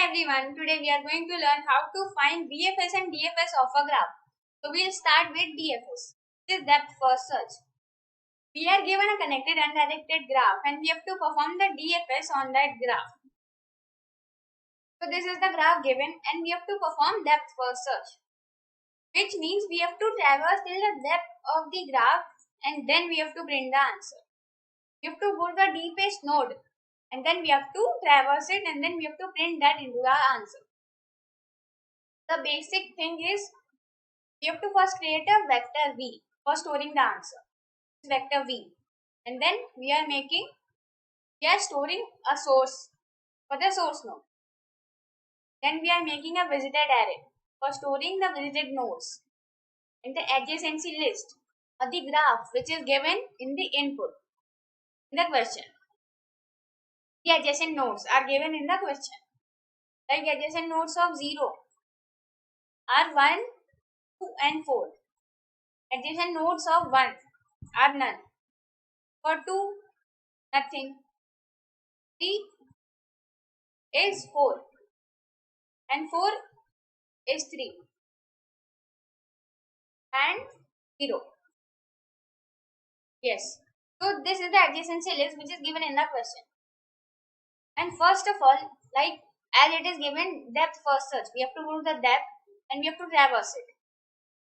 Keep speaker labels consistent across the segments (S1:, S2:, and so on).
S1: Hi everyone, today we are going to learn how to find BFS and DFS of a graph. So we'll start with DFS. This is depth first search. We are given a connected undirected graph and we have to perform the DFS on that graph. So this is the graph given and we have to perform depth first search, which means we have to traverse till the depth of the graph and then we have to print the answer. We have to go to the deepest node and then we have to traverse it and then we have to print that into the answer. The basic thing is we have to first create a vector v for storing the answer. Vector v, and then we are storing a source for the source node. Then we are making a visited array for storing the visited nodes and the adjacency list of the graph which is given in the input in the question. The adjacent nodes are given in the question. Like adjacent nodes of 0 are 1, 2 and 4. Adjacent nodes of 1 are none. For 2, nothing. 3 is 4 and 4 is 3 and 0. Yes. So this is the adjacency list which is given in the question. And first of all, like as it is given depth first search, we have to go to the depth and we have to traverse it.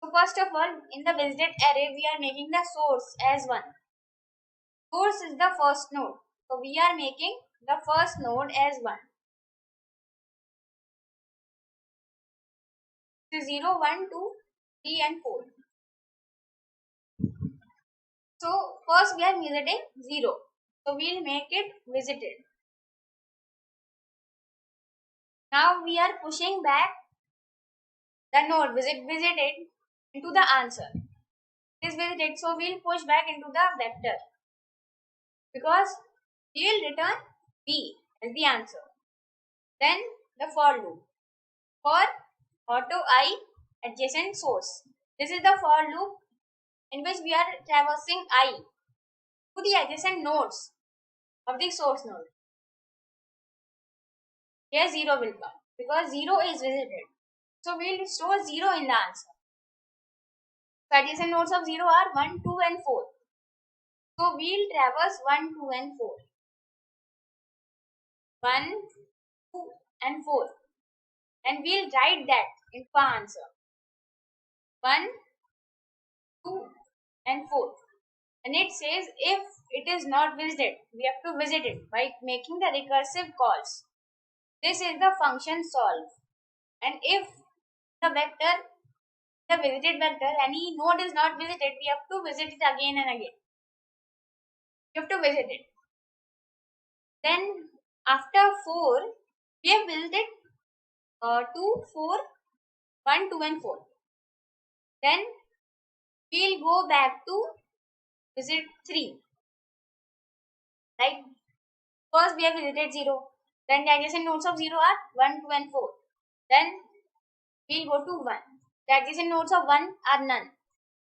S1: So first of all, in the visited array, we are making the source as 1. Source is the first node. So we are making the first node as 1. So 0, 1, 2, 3 and 4. So first we are visiting 0. So we will make it visited. Now we are pushing back the node visited into the answer. It is visited, so we will push back into the vector because we will return B as the answer. Then the for loop for auto I adjacent source. This is the for loop in which we are traversing I to the adjacent nodes of the source node. Here 0 will come because 0 is visited. So we will store 0 in the answer. So adjacent nodes of 0 are 1, 2 and 4. So we will traverse 1, 2 and 4. 1, 2 and 4. And we will write that into the answer. 1, 2 and 4. And it says if it is not visited, we have to visit it by making the recursive calls. This is the function solve. And if the vector, the visited vector, any node is not visited, we have to visit it again and again. You have to visit it. Then after 4, we have visited 2, 4, 1, 2 and 4. Then we will go back to visit 3. Right? First we have visited 0. Then the adjacent nodes of 0 are 1, 2 and 4. Then we will go to 1. The adjacent nodes of 1 are none.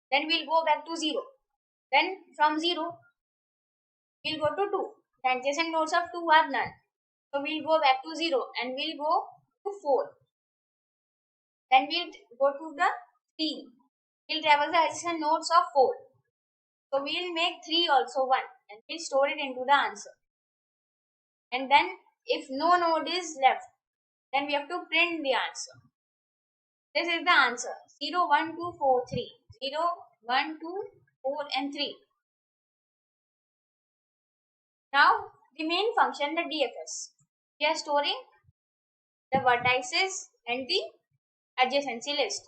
S1: Then we will go back to 0. Then from 0, we will go to 2. The adjacent nodes of 2 are none. So we will go back to 0 and we will go to 4. Then we will go to the 3. We will traverse the adjacent nodes of 4. So we will make 3 also 1 and we will store it into the answer. And then if no node is left, then we have to print the answer. This is the answer 0, 1, 2, 4, 3. 0, 1, 2, 4 and 3. Now the main function, the DFS. We are storing the vertices and the adjacency list.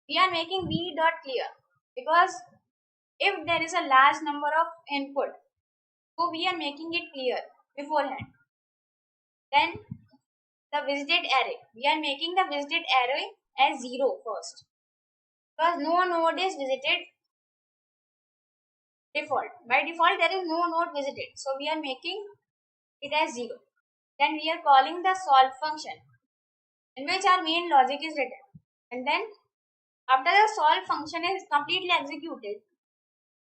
S1: We are making v dot clear because if there is a large number of input, so we are making it clear beforehand. Then the visited array. We are making the visited array as 0 first because no node is visited default. By default there is no node visited. So we are making it as 0. Then we are calling the solve function in which our main logic is written. And then after the solve function is completely executed,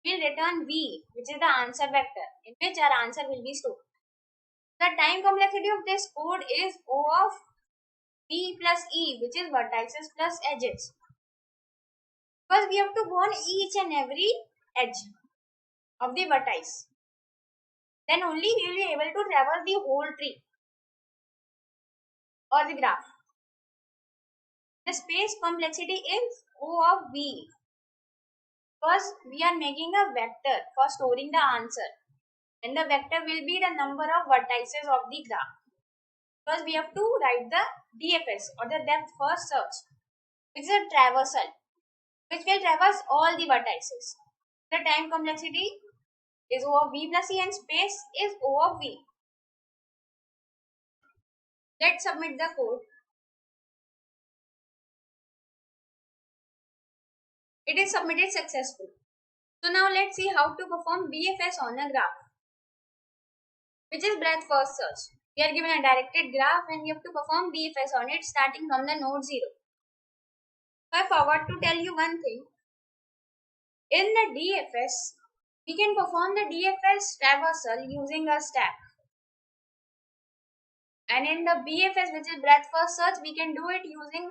S1: we will return v, which is the answer vector in which our answer will be stored. The time complexity of this code is O of V plus E, which is vertices plus edges. Because we have to go on each and every edge of the vertex. Then only we will be able to traverse the whole tree or the graph. The space complexity is O of V. First, we are making a vector for storing the answer. And the vector will be the number of vertices of the graph. First, we have to write the DFS or the depth first search, which is a traversal, which will traverse all the vertices. The time complexity is O of V plus E and space is O of V. Let's submit the code. It is submitted successfully. So now let's see how to perform BFS on a graph, which is breadth first search. We are given a directed graph and we have to perform BFS on it starting from the node 0. I forgot to tell you one thing. In the DFS, we can perform the DFS traversal using a stack. And in the BFS, which is breadth first search, we can do it using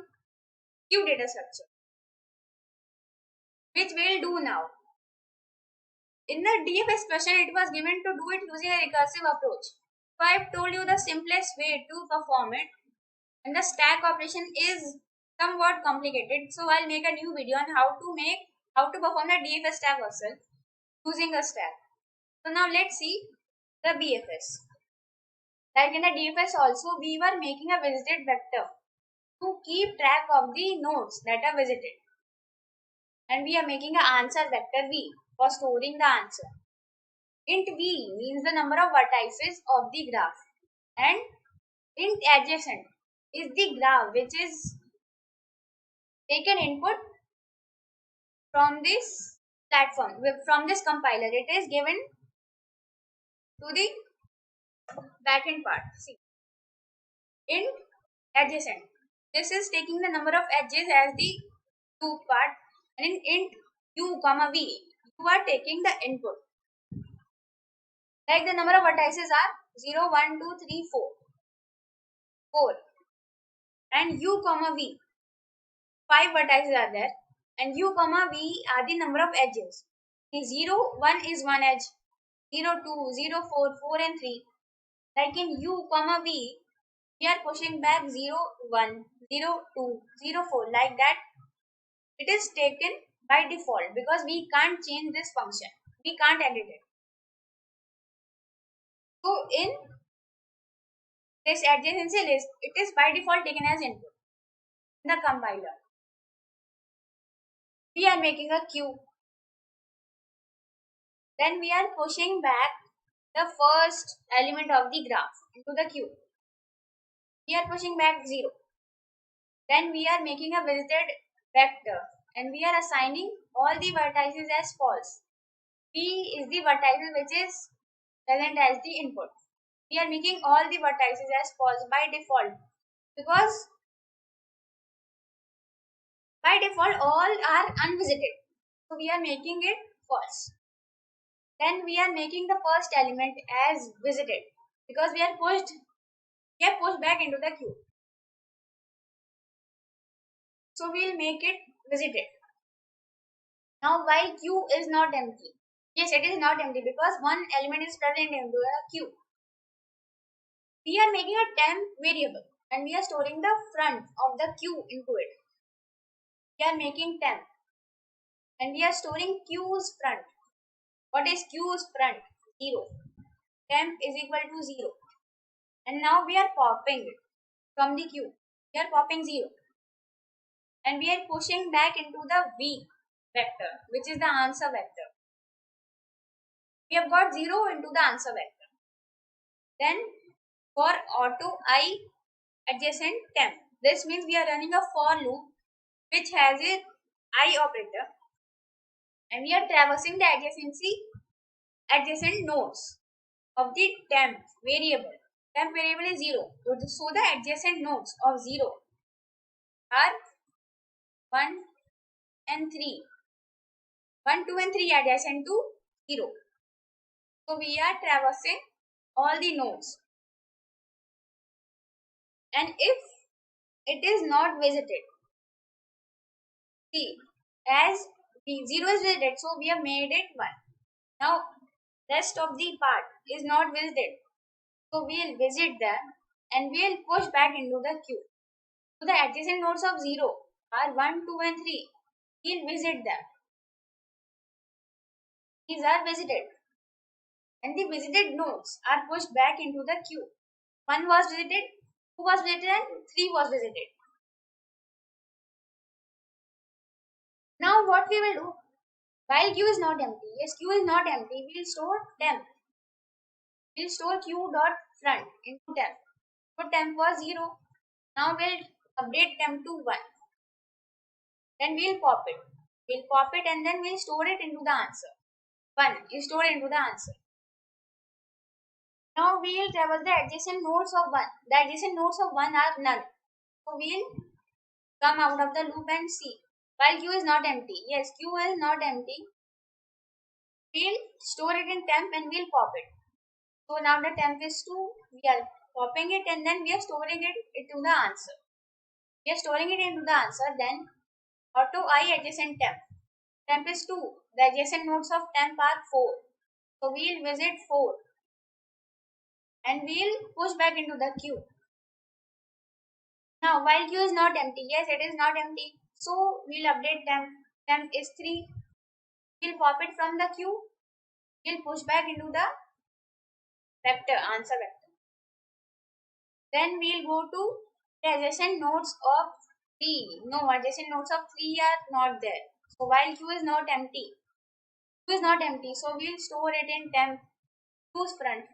S1: queue data structure, which we'll do now. In the DFS question, it was given to do it using a recursive approach. So I've told you the simplest way to perform it, and the stack operation is somewhat complicated. So I'll make a new video on how to perform the DFS traversal using a stack. So now let's see the BFS. Like in the DFS also, we were making a visited vector to keep track of the nodes that are visited. And we are making an answer vector V for storing the answer. Int V means the number of vertices of the graph. And int adjacent is the graph which is taken input from this platform, from this compiler. It is given to the backend part. See, int adjacent. This is taking the number of edges as the loop part, and in int u comma v, you are taking the input. Like the number of vertices are 0, 1, 2, 3, 4. 4. And u comma v. 5 vertices are there. And u comma v are the number of edges. 0, 1 is 1 edge. 0, 2, 0, 4, 4 and 3. Like in u comma v, we are pushing back 0, 1, 0, 2, 0, 4. Like that, it is taken by default because we can't change this function. We can't edit it. So in this adjacency list, it is by default taken as input in the compiler. We are making a queue. Then we are pushing back the first element of the graph into the queue. We are pushing back 0. Then we are making a visited vector and we are assigning all the vertices as false. P is the vertices which is present as the input. We are making all the vertices as false by default because by default all are unvisited. So we are making it false. Then we are making the first element as visited because we are pushed back into the queue. So we will make it visited. Now while queue is not empty. Yes, it is not empty because one element is present into a queue. We are making a temp variable and we are storing the front of the queue into it. We are making temp and we are storing queue's front. What is queue's front? 0. Temp is equal to 0. And now we are popping it from the queue. We are popping 0. And we are pushing back into the V vector, which is the answer vector. We have got 0 into the answer vector. Then for auto I adjacent temp, this means we are running a for loop which has a I operator and we are traversing the adjacent nodes of the temp variable. Temp variable is 0. So the adjacent nodes of 0 are 1 and 3. 1, 2 and 3 adjacent to 0. So we are traversing all the nodes. And if it is not visited. See, as 0 is visited, so we have made it 1. Now, rest of the part is not visited. So we'll visit them and we'll push back into the queue. So the adjacent nodes of 0 are 1, 2 and 3. We'll visit them. These are visited. And the visited nodes are pushed back into the queue. 1 was visited, 2 was visited and 3 was visited. Now what we will do? While queue is not empty, yes, queue is not empty, we'll store temp. We'll store queue dot front into temp. So temp was 0. Now we'll update temp to 1. Then we'll pop it. We'll pop it and then we'll store it into the answer. 1 is stored into the answer. Now we'll traverse the adjacent nodes of 1. The adjacent nodes of 1 are null. So we'll come out of the loop and see. While queue is not empty. Yes, queue is not empty. We'll store it in temp and we'll pop it. So now the temp is 2. We are popping it and then we are storing it into the answer. We are storing it into the answer. Then auto I adjacent temp. Temp is 2. The adjacent nodes of temp are 4. So we'll visit 4. And we'll push back into the queue. Now while queue is not empty, yes it is not empty, so we'll update temp. Temp is 3. We'll pop it from the queue. We'll push back into the vector, answer vector. Then we'll go to the adjacent nodes of 3. No, adjacent nodes of 3 are not there. So while queue is not empty, so we'll store it in temp. Queue's front.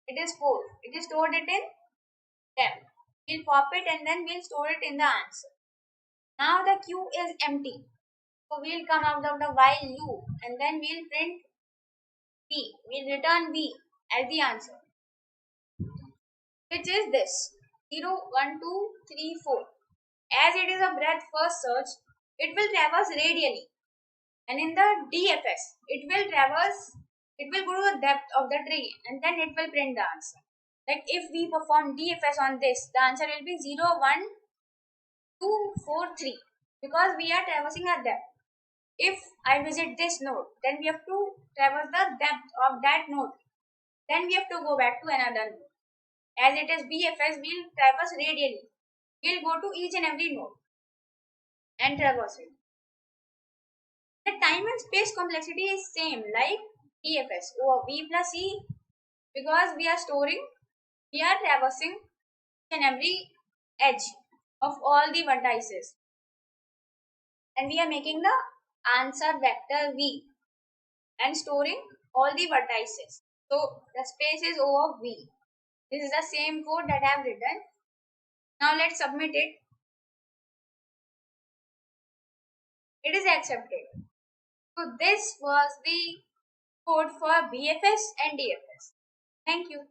S1: It is 4. It is stored it in temp. We'll pop it and then we'll store it in the answer. Now the queue is empty. So we'll come out of the while loop and then we'll print V. We'll return V as the answer. Which is this. 0, 1, 2, 3, 4. As it is a breadth first search, it will traverse radially. And in the DFS, it will go to the depth of the tree and then it will print the answer. Like if we perform DFS on this, the answer will be 0, 1, 2, 4, 3. Because we are traversing a depth. If I visit this node, then we have to traverse the depth of that node. Then we have to go back to another node. As it is BFS, we'll traverse radially. We'll go to each and every node and traverse it. The time and space complexity is same like BFS over V plus E, because we are traversing each and every edge of all the vertices. And we are making the answer vector V and storing all the vertices. So the space is over V. This is the same code that I have written. Now let's submit it. It is accepted. So this was the code for BFS and DFS. Thank you.